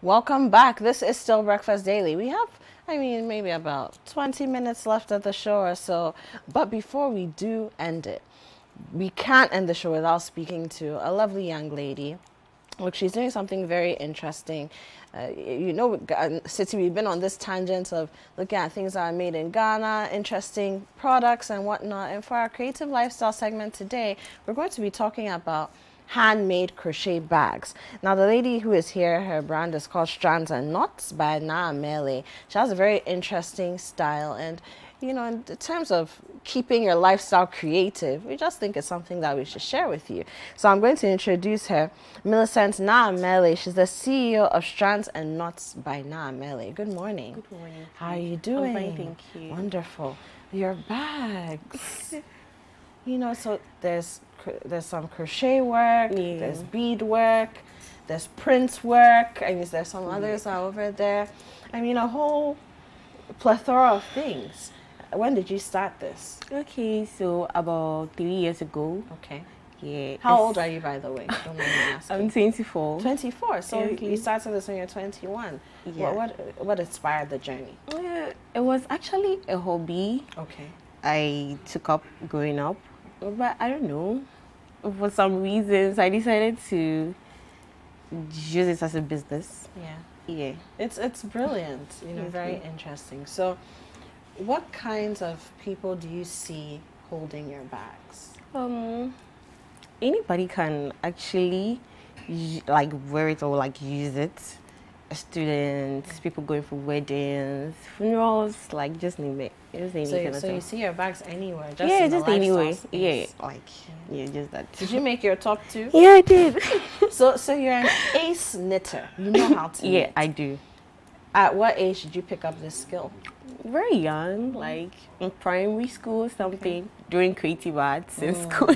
Welcome back. This is still Breakfast Daily. We have, maybe about 20 minutes left of the show or so. But before we do end it, we can't end the show without speaking to a lovely young lady. Look, she's doing something very interesting. Citi, we've been on this tangent of looking at things that are made in Ghana, interesting products and whatnot. And for our creative lifestyle segment today, we're going to be talking about handmade crochet bags. Now, the lady who is here, her brand is called Strands and Knots by Amerley. She has a very interesting style, and in terms of keeping your lifestyle creative, we just think it's something that we should share with you. So I'm going to introduce her, Millicent Amerley. She's the CEO of Strands and Knots by Amerley. Good morning. Good morning. How are you doing? I'm fine, thank you. Wonderful. Your bags. So there's some crochet work, there's bead work, there's print work, there's some others are over there. A whole plethora of things. When did you start this? Okay, so about 3 years ago. Okay. Yeah. How old are you, by the way? Don't mind me asking. I'm 24. 24. So Okay. you started this when you're 21. Yeah. What inspired the journey? It was actually a hobby Okay. I took up growing up, but I don't know. For some reasons, I decided to use it as a business. Yeah. Yeah. It's brilliant. Very interesting. So, what kinds of people do you see holding your bags? Anybody can actually wear it or use it. Students, people going for weddings, funerals, just name it. Just any So you see your bags anywhere? Just yeah, in the just anyway. lifestyle space. Yeah, just that. Did you make your top too? Yeah, I did. So you're an ace knitter. You know how to Yeah, knit. I do. At what age did you pick up this skill? Very young, in primary school or something, during creative arts in school.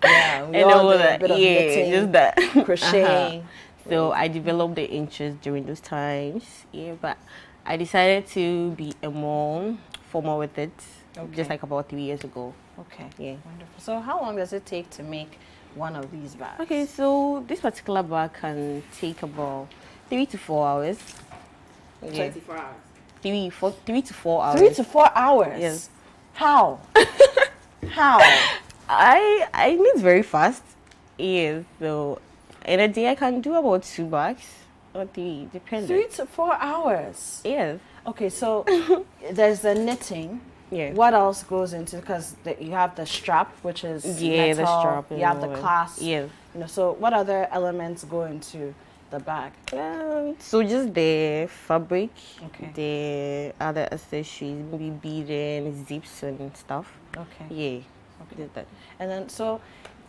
Yeah, we and all all did a that. bit of Yeah, knitting, just that. crocheting. So I developed the interest during those times. Yeah, but I decided to be a more formal with it, just about 3 years ago. Okay. Yeah. Wonderful. So how long does it take to make one of these bags? Okay, so this particular bag can take about 3 to 4 hours. Yeah. 24 hours. 3 to 4 hours. 3 to 4 hours? Yes. How? How? I knit very fast. Yes, so in a day I can do about 2 bags or 3, depending. 3 to 4 hours? Yes. Okay, so there's the knitting. Yeah. What else goes into, because you have the strap, which is metal, the strap. you have the clasp. Yeah. So what other elements go into the bag? So just the fabric, Okay. the other accessories, maybe beading, zips and stuff. Okay. Yeah. Okay. Just that. And then, so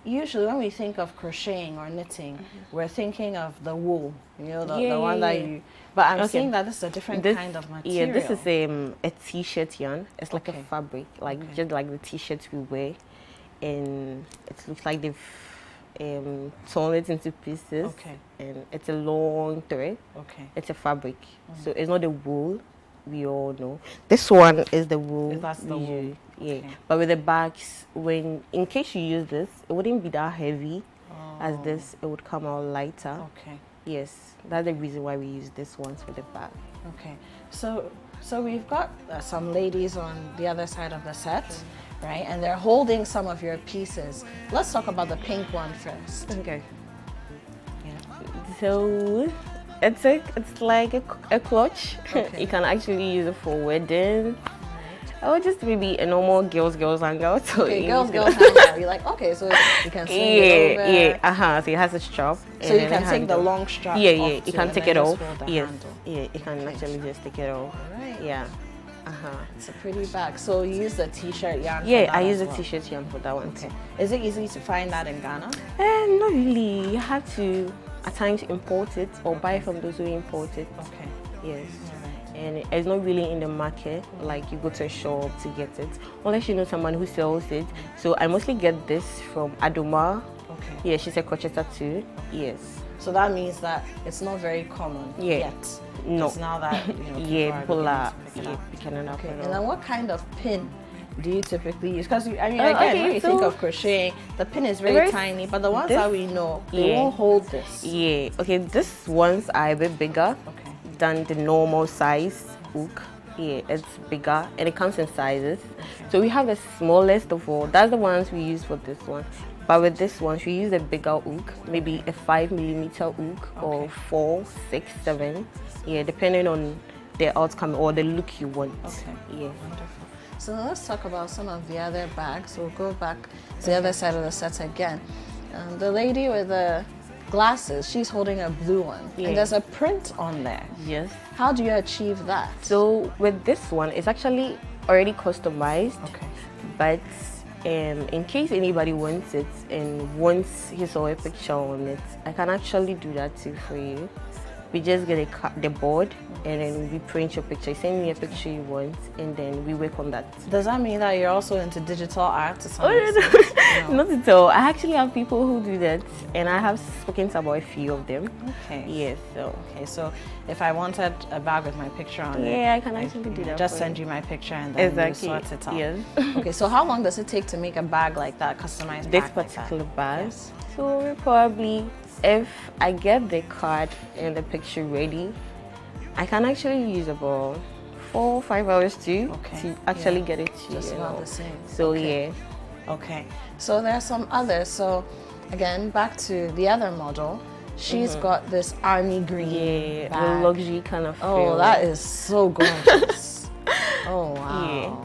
usually when we think of crocheting or knitting, we're thinking of the wool, the one that you... But I'm seeing that this is a different kind of material. Yeah, this is a t-shirt yarn. It's like a fabric, just like the t-shirts we wear. And it looks like they've torn it into pieces. Okay. And it's a long thread. Okay. It's a fabric. So it's not the wool we all know. This one is the wool. That's the wool. Yeah. Okay. But with the bags, in case you use this, it wouldn't be that heavy as this. It would come out lighter. Okay. Yes, that's the reason why we use this one for the bag. Okay. So we've got some ladies on the other side of the set, right? And they're holding some of your pieces. Let's talk about the pink one first. Okay. Yeah. So it's like a clutch. Okay. You can actually use it for weddings. Or just maybe a normal girls hangout. So Okay, girls hangout. You're like, okay, so you can swing it over. Yeah. So it has a strap. So you can take the long strap. Yeah. Off You can too, take and it then off. just hold the Yes. handle. Yeah. You can actually just take it off. All right. Yeah. It's a pretty bag. So you use the t-shirt yarn. for Yeah, that I use as the well. t-shirt yarn for that one too. Okay. Is it easy to find that in Ghana? Not really. You have to at times import it or buy from those who import it. Okay. Yes. And it's not really in the market, like you go to a shop to get it, unless you know someone who sells it. So I mostly get this from Adoma. Okay. Yeah, she's a crocheter too. Yes. So that means that it's not very common yet. No. It's now that Yeah, people are picking it up. picking it up. Okay. And then what kind of pin do you typically use? Because I mean, again, when you think of crocheting, the pin is very tiny, but the ones that we know, they won't hold this. Yeah. Okay, these ones are a bit bigger than the normal size hook. Yeah, it's bigger and it comes in sizes. So we have the smallest of all. That's the ones we use for this one. But with this one, we use a bigger hook, maybe a 5mm hook or 4, 6, 7. Yeah, depending on the outcome or the look you want. Okay. Yeah. Wonderful. So let's talk about some of the other bags. We'll go back to the other side of the set again. The lady with the glasses, she's holding a blue one, and there's a print on there. Yes. How do you achieve that? So with this one, it's actually already customized. Okay. But in case anybody wants it and wants his or her picture on it, I can actually do that too for you. We just get the board and then we print your picture. You send me a picture you want and then we work on that. Does that mean that you're also into digital art to some extent? No. Not at all. I actually have people who do that and I have spoken to about a few of them. Okay. Yes. So if I wanted a bag with my picture on it, I can actually do that. Just send you my picture and then you sort it out. Yes. Okay, so how long does it take to make a bag like that, customized this particular bag? Yes. So probably, if I get the card and the picture ready, I can actually use about 4 or 5 hours to actually get it to just about the same. So Okay. So there are some others. So again, back to the other model. She's got this army green bag. The luxury kind of feel. Oh, that is so gorgeous. Oh wow. Yeah.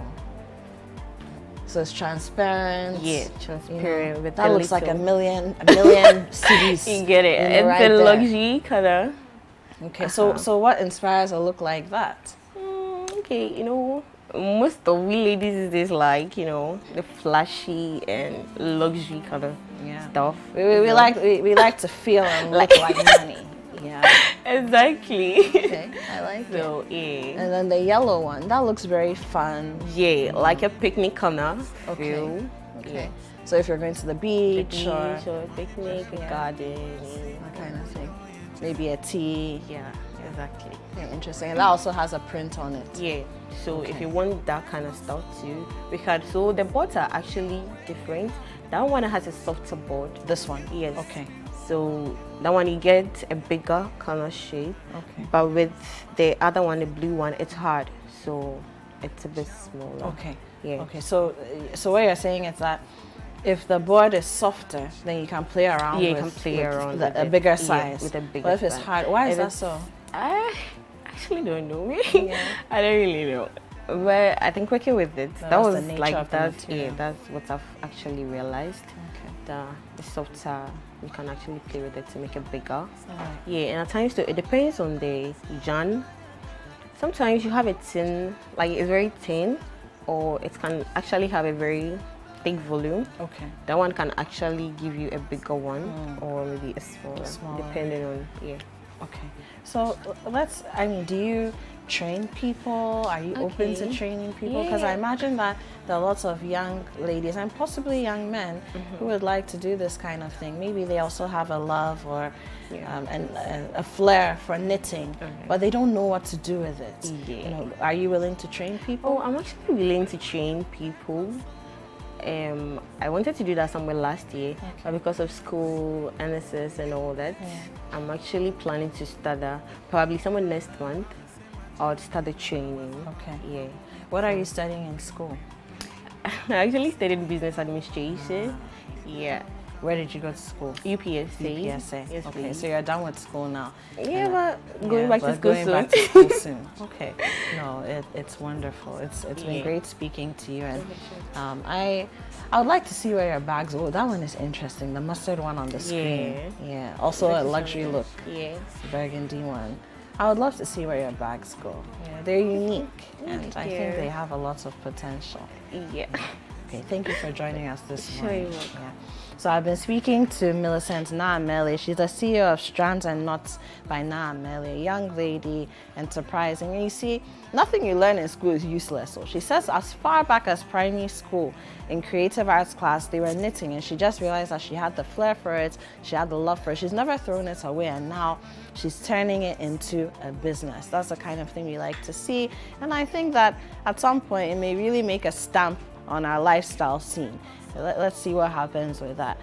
So it's transparent. Yeah, transparent. With that looks like a million cities. You get it. It's right the luxury color. Okay, so what inspires a look like that? Okay, you know, most of we ladies is like, you know, the flashy and luxury kind of stuff. We like to feel and look like money. Yeah. Exactly. Okay, I like it. So, yeah. And then the yellow one, that looks very fun. Yeah, like a picnic corner. Okay. Okay. So if you're going to the beach or a picnic, a garden, that kind of thing. Maybe a tea. Yeah, exactly. Okay, interesting. And that also has a print on it. Yeah. So if you want that kind of stuff too, we can. So the boards are actually different. That one has a softer board. This one? Yes. Okay. So that one you get a bigger kind of shape. Okay. But with the other one, the blue one, it's hard. So it's a bit smaller. Okay. Yeah. Okay. So what you're saying is that if the board is softer, then you can play around with a bigger size. With a bigger But if it's hard, why is that so? I actually don't know. I don't really know. But I think working with it, that was the nature like of that. The material. That's what I've actually realized. Okay. The softer, you can actually play with it to make it bigger. Yeah, and at times too, it depends on the yarn. Sometimes you have it thin, like it's very thin, or it can actually have a very thick volume. Okay. That one can actually give you a bigger one or maybe a smaller, depending on Okay. So do you train people? Are you open to training people? Because I imagine that there are lots of young ladies and possibly young men who would like to do this kind of thing. Maybe they also have a love or a flair for knitting, but they don't know what to do with it. You know, are you willing to train people? Oh, I'm actually willing to train people. I wanted to do that somewhere last year, but because of school, NSS and all that, I'm actually planning to start that probably somewhere next month. I'll start the training. Okay. Yeah. What are you studying in school? I actually studied business administration. Yeah. Where did you go to school? UPSA. UPSA. Yes, okay, please. So you're done with school now. Yeah, but going back to school soon. Back to school soon. Okay. No, it's wonderful. It's been great speaking to you, and I would like to see where your bags. Oh, that one is interesting. The mustard one on the screen. Yeah. Also a luxury look. Yeah. Burgundy one. I would love to see where your bags go. Yeah, they're unique, and I think they have a lot of potential. Yeah. Okay, thank you for joining us this morning. So I've been speaking to Millicent Amerley. She's the CEO of Strands and Knots by Amerley, a young lady, enterprising. And you see, nothing you learn in school is useless. So she says as far back as primary school, in creative arts class, they were knitting, and she just realized that she had the flair for it, she had the love for it. She's never thrown it away, and now she's turning it into a business. That's the kind of thing we like to see. And I think that at some point, it may really make a stamp on our lifestyle scene. Let's see what happens with that.